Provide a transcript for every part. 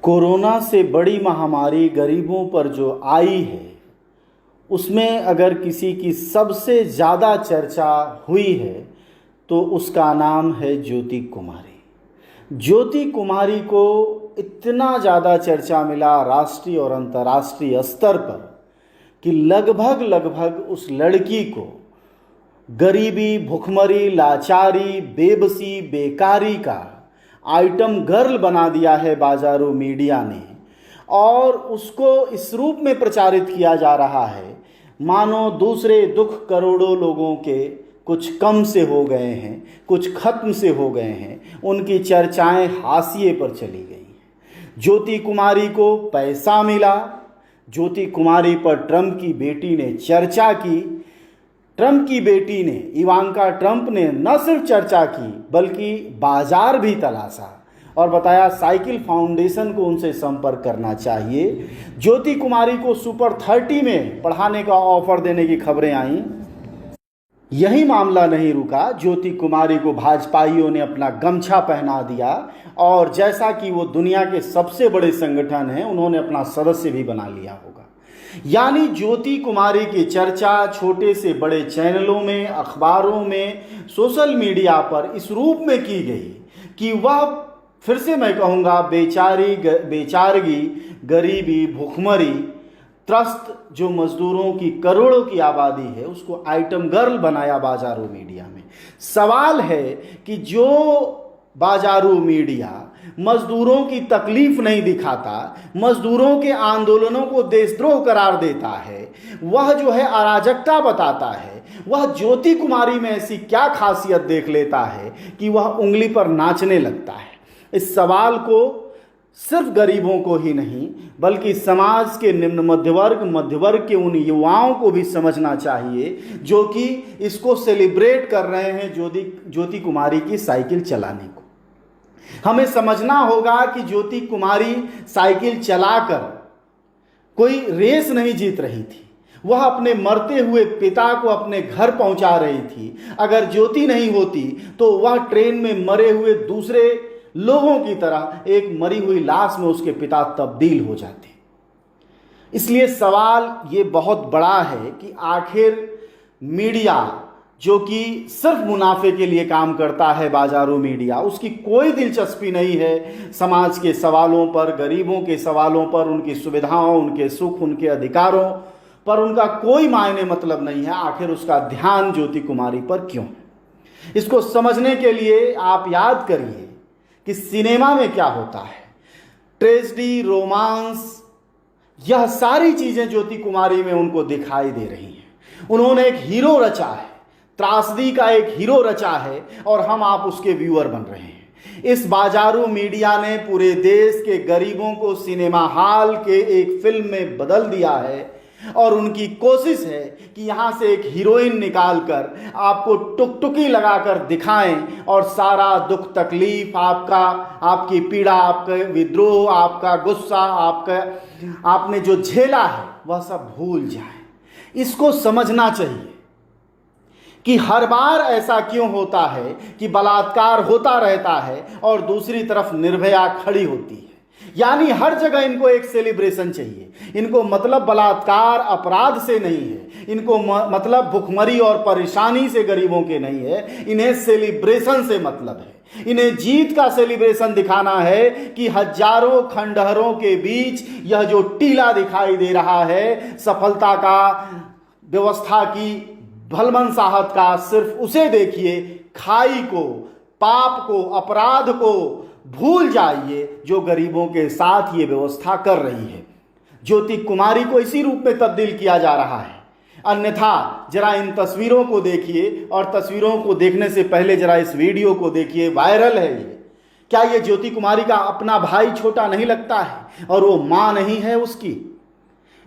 Corona से बड़ी महामारी गरीबों पर जो आई है, उसमें अगर किसी की सबसे ज़्यादा चर्चा हुई है तो उसका नाम है ज्योति कुमारी। ज्योति कुमारी को इतना ज़्यादा चर्चा मिला राष्ट्रीय और अंतर्राष्ट्रीय स्तर पर कि लगभग उस लड़की को गरीबी, भुखमरी, लाचारी, बेबसी, बेकारी का आइटम गर्ल बना दिया है बाजारू मीडिया ने, और उसको इस रूप में प्रचारित किया जा रहा है मानो दूसरे दुख करोड़ों लोगों के कुछ कम से हो गए हैं, कुछ खत्म से हो गए हैं। उनकी चर्चाएं हाशिए पर चली गई हैं। ज्योति कुमारी को पैसा मिला, ज्योति कुमारी पर ट्रंप की बेटी ने चर्चा की। ट्रंप की बेटी ने, इवांका ट्रंप ने न सिर्फ चर्चा की बल्कि बाजार भी तलाशा और बताया साइकिल फाउंडेशन को उनसे संपर्क करना चाहिए। ज्योति कुमारी को सुपर 30 में पढ़ाने का ऑफर देने की खबरें आईं। यही मामला नहीं रुका, ज्योति कुमारी को भाजपाइयों ने अपना गमछा पहना दिया और जैसा कि वो दुनिया के सबसे बड़े संगठन हैं, उन्होंने अपना सदस्य भी बना लिया होगा। यानी ज्योति कुमारी की चर्चा छोटे से बड़े चैनलों में, अखबारों में, सोशल मीडिया पर इस रूप में की गई कि वह, फिर से मैं कहूँगा, बेचारगी, गरीबी, भुखमरी, त्रस्त जो मजदूरों की करोड़ों की आबादी है, उसको आइटम गर्ल बनाया बाजारू मीडिया में। सवाल है कि जो बाजारू मीडिया मजदूरों की तकलीफ नहीं दिखाता, मजदूरों के आंदोलनों को देशद्रोह करार देता है, वह जो है अराजकता बताता है, वह ज्योति कुमारी में ऐसी क्या खासियत देख लेता है कि वह उंगली पर नाचने लगता है। इस सवाल को सिर्फ गरीबों को ही नहीं बल्कि समाज के निम्न मध्यवर्ग के उन युवाओं को भी समझना चाहिए जो कि इसको सेलिब्रेट कर रहे हैं ज्योति कुमारी की साइकिल चलाने को। हमें समझना होगा कि ज्योति कुमारी साइकिल चलाकर कोई रेस नहीं जीत रही थी, वह अपने मरते हुए पिता को अपने घर पहुंचा रही थी। अगर ज्योति नहीं होती तो वह ट्रेन में मरे हुए दूसरे लोगों की तरह एक मरी हुई लाश में उसके पिता तब्दील हो जाते। इसलिए सवाल ये बहुत बड़ा है कि आखिर मीडिया जो कि सिर्फ मुनाफे के लिए काम करता है, बाजारू मीडिया, उसकी कोई दिलचस्पी नहीं है समाज के सवालों पर, गरीबों के सवालों पर, उनकी सुविधाओं, उनके सुख, उनके अधिकारों पर उनका कोई मायने मतलब नहीं है। आखिर उसका ध्यान ज्योति कुमारी पर क्यों? इसको समझने के लिए आप याद करिए कि सिनेमा में क्या होता है। ट्रेजेडी, रोमांस, यह सारी चीजें ज्योति कुमारी में उनको दिखाई दे रही हैं। उन्होंने एक हीरो रचा है, त्रासदी का एक हीरो रचा है और हम आप उसके व्यूअर बन रहे हैं। इस बाजारू मीडिया ने पूरे देश के गरीबों को सिनेमा हॉल के एक फिल्म में बदल दिया है और उनकी कोशिश है कि यहाँ से एक हीरोइन निकालकर आपको टुकटुकी लगाकर दिखाएं और सारा दुख तकलीफ, आपकी पीड़ा, आपका विद्रोह, आपका गुस्सा, आपने जो झेला है वह सब भूल जाए। इसको समझना चाहिए कि हर बार ऐसा क्यों होता है कि बलात्कार होता रहता है और दूसरी तरफ निर्भया खड़ी होती है। यानी हर जगह इनको एक सेलिब्रेशन चाहिए। इनको मतलब बलात्कार अपराध से नहीं है, इनको मतलब भुखमरी और परेशानी से गरीबों के नहीं है, इन्हें सेलिब्रेशन से मतलब है। इन्हें जीत का सेलिब्रेशन दिखाना है कि हजारों खंडहरों के बीच यह जो टीला दिखाई दे रहा है सफलता का, व्यवस्था की भलमनसाहत का, सिर्फ उसे देखिए। खाई को, पाप को, अपराध को भूल जाइए जो गरीबों के साथ ये व्यवस्था कर रही है। ज्योति कुमारी को इसी रूप में तब्दील किया जा रहा है। अन्यथा जरा इन तस्वीरों को देखिए और तस्वीरों को देखने से पहले जरा इस वीडियो को देखिए, वायरल है ये। क्या ये ज्योति कुमारी का अपना भाई छोटा नहीं लगता है और वो मां नहीं है उसकी?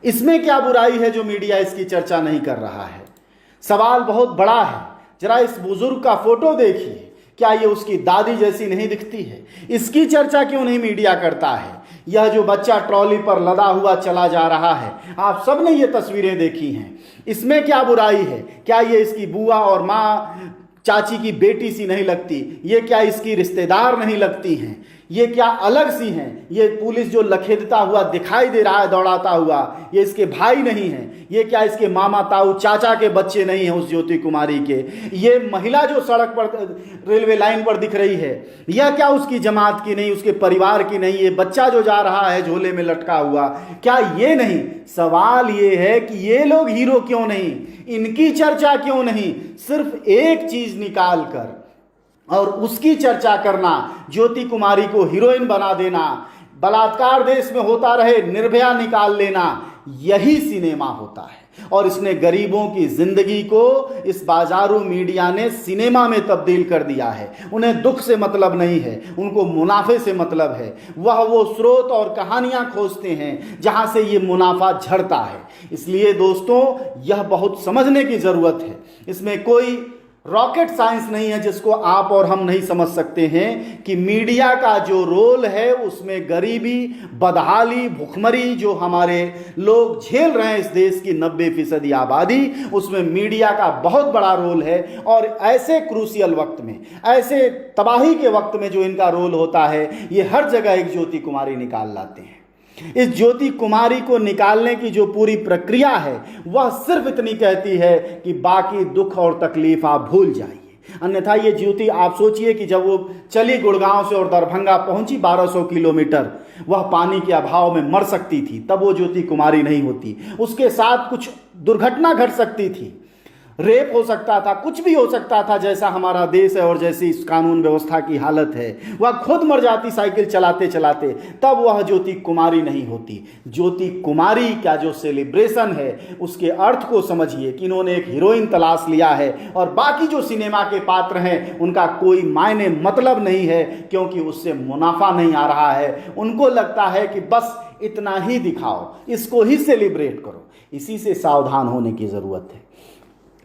इसमें क्या बुराई है जो मीडिया इसकी चर्चा नहीं कर रहा है? सवाल बहुत बड़ा है। जरा इस बुजुर्ग का फोटो देखिए, क्या ये उसकी दादी जैसी नहीं दिखती है? इसकी चर्चा क्यों नहीं मीडिया करता है? यह जो बच्चा ट्रॉली पर लदा हुआ चला जा रहा है, आप सब ने ये तस्वीरें देखी हैं, इसमें क्या बुराई है? क्या ये इसकी बुआ और माँ, चाची की बेटी सी नहीं लगती? ये क्या इसकी रिश्तेदार नहीं लगती हैं? ये क्या अलग सी हैं? ये पुलिस जो लखेदता हुआ दिखाई दे रहा है दौड़ाता हुआ, ये इसके भाई नहीं हैं? ये क्या इसके मामा ताऊ चाचा के बच्चे नहीं हैं उस ज्योति कुमारी के? ये महिला जो सड़क पर रेलवे लाइन पर दिख रही है, यह क्या उसकी जमात की नहीं, उसके परिवार की नहीं? ये बच्चा जो जा रहा है झोले में लटका हुआ, क्या ये नहीं? सवाल ये है कि ये लोग हीरो क्यों नहीं, इनकी चर्चा क्यों नहीं? सिर्फ एक चीज निकाल कर और उसकी चर्चा करना, ज्योति कुमारी को हीरोइन बना देना, बलात्कार देश में होता रहे निर्भया निकाल लेना, यही सिनेमा होता है। और इसने गरीबों की जिंदगी को इस बाजारू मीडिया ने सिनेमा में तब्दील कर दिया है। उन्हें दुख से मतलब नहीं है, उनको मुनाफे से मतलब है। वह वो स्रोत और कहानियां खोजते हैं जहां से ये मुनाफा झड़ता है। इसलिए दोस्तों, यह बहुत समझने की जरूरत है। इसमें कोई रॉकेट साइंस नहीं है जिसको आप और हम नहीं समझ सकते हैं कि मीडिया का जो रोल है उसमें गरीबी, बदहाली, भुखमरी जो हमारे लोग झेल रहे हैं, इस देश की 90% आबादी, उसमें मीडिया का बहुत बड़ा रोल है। और ऐसे क्रूशियल वक्त में, ऐसे तबाही के वक्त में जो इनका रोल होता है, ये हर जगह एक ज्योति कुमारी निकाल लाते हैं। इस ज्योति कुमारी को निकालने की जो पूरी प्रक्रिया है वह सिर्फ इतनी कहती है कि बाकी दुख और तकलीफ आप भूल जाइए। अन्यथा ये ज्योति, आप सोचिए कि जब वो चली गुड़गांव से और दरभंगा पहुंची 1200 किलोमीटर, वह पानी के अभाव में मर सकती थी, तब वो ज्योति कुमारी नहीं होती। उसके साथ कुछ दुर्घटना घट सकती थी, रेप हो सकता था, कुछ भी हो सकता था, जैसा हमारा देश है और जैसी इस कानून व्यवस्था की हालत है। वह खुद मर जाती साइकिल चलाते चलाते, तब वह ज्योति कुमारी नहीं होती। ज्योति कुमारी का जो सेलिब्रेशन है उसके अर्थ को समझिए कि इन्होंने एक हीरोइन तलाश लिया है और बाकी जो सिनेमा के पात्र हैं उनका कोई मायने मतलब नहीं है, क्योंकि उससे मुनाफा नहीं आ रहा है। उनको लगता है कि बस इतना ही दिखाओ, इसको ही सेलिब्रेट करो। इसी से सावधान होने की ज़रूरत है।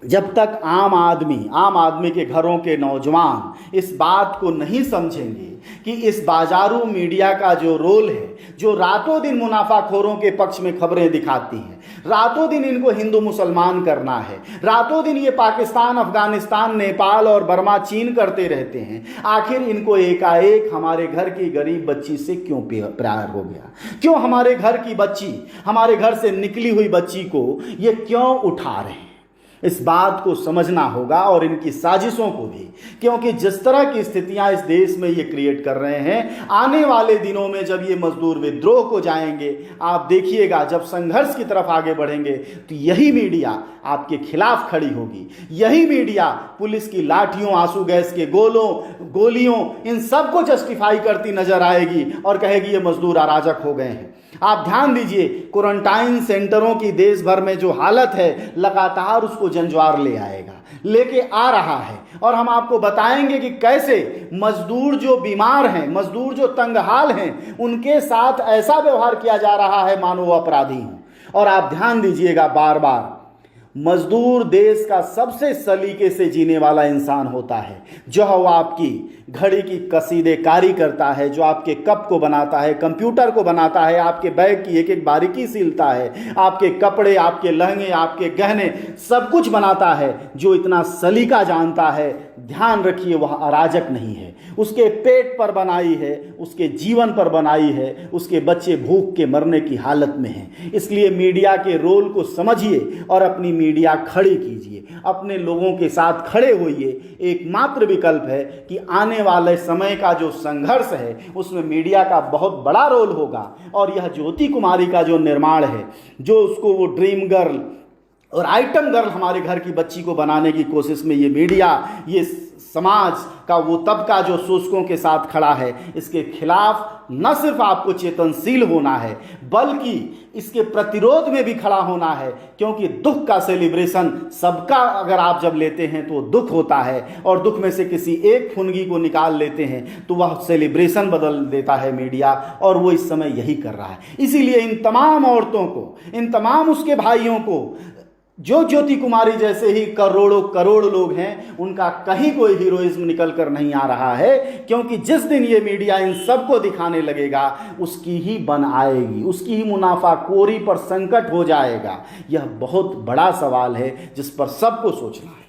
जब तक आम आदमी के घरों के नौजवान इस बात को नहीं समझेंगे कि इस बाजारू मीडिया का जो रोल है, जो रातों दिन मुनाफाखोरों के पक्ष में खबरें दिखाती हैं, रातों दिन इनको हिंदू मुसलमान करना है, रातों दिन ये पाकिस्तान, अफगानिस्तान, नेपाल और बर्मा, चीन करते रहते हैं, आखिर इनको एकाएक हमारे घर की गरीब बच्ची से क्यों प्यार हो गया? क्यों हमारे घर की बच्ची, हमारे घर से निकली हुई बच्ची को ये क्यों उठा रहे हैं? इस बात को समझना होगा और इनकी साजिशों को भी, क्योंकि जिस तरह की स्थितियां इस देश में ये क्रिएट कर रहे हैं, आने वाले दिनों में जब ये मजदूर विद्रोह को जाएंगे, आप देखिएगा, जब संघर्ष की तरफ आगे बढ़ेंगे तो यही मीडिया आपके खिलाफ खड़ी होगी। यही मीडिया पुलिस की लाठियों, आंसू गैस के गोलियों, इन सब को जस्टिफाई करती नजर आएगी और कहेगी ये मजदूर अराजक हो गए हैं। आप ध्यान दीजिए, क्वारंटाइन सेंटरों की देश भर में जो हालत है, लगातार उसको जंजवार लेके आ रहा है। और हम आपको बताएंगे कि कैसे मजदूर जो बीमार हैं, मजदूर जो तंगहाल हैं, उनके साथ ऐसा व्यवहार किया जा रहा है मानो वो अपराधी हों। और आप ध्यान दीजिएगा, बार बार मजदूर देश का सबसे सलीके से जीने वाला इंसान होता है, जो आपकी घड़ी की कसीदेकारी करता है, जो आपके कप को बनाता है, कंप्यूटर को बनाता है, आपके बैग की एक एक बारीकी सीलता है, आपके कपड़े, आपके लहंगे, आपके गहने, सब कुछ बनाता है। जो इतना सलीका जानता है, ध्यान रखिए, वह अराजक नहीं है। उसके पेट पर बनाई है, उसके जीवन पर बनाई है, उसके बच्चे भूख के मरने की हालत में हैं। इसलिए मीडिया के रोल को समझिए और अपनी मीडिया खड़ी कीजिए, अपने लोगों के साथ खड़े होइए। एकमात्र विकल्प है कि आने वाले समय का जो संघर्ष है उसमें मीडिया का बहुत बड़ा रोल होगा। और यह ज्योति कुमारी का जो निर्माण है, जो उसको वो ड्रीम गर्ल और आइटम गर्ल हमारे घर की बच्ची को बनाने की कोशिश में ये मीडिया, ये समाज का वो तबका जो शोषकों के साथ खड़ा है, इसके खिलाफ न सिर्फ आपको चेतनशील होना है बल्कि इसके प्रतिरोध में भी खड़ा होना है। क्योंकि दुख का सेलिब्रेशन सबका अगर आप जब लेते हैं तो दुख होता है, और दुख में से किसी एक फुनगी को निकाल लेते हैं तो वह सेलिब्रेशन बदल देता है मीडिया, और वो इस समय यही कर रहा है। इसीलिए इन तमाम औरतों को, इन तमाम उसके भाइयों को, जो ज्योति कुमारी जैसे ही करोड़ों करोड़ लोग हैं, उनका कहीं कोई हीरोइज्म निकल कर नहीं आ रहा है। क्योंकि जिस दिन ये मीडिया इन सबको दिखाने लगेगा, उसकी ही बन आएगी, उसकी ही मुनाफाखोरी पर संकट हो जाएगा। यह बहुत बड़ा सवाल है जिस पर सबको सोचना है।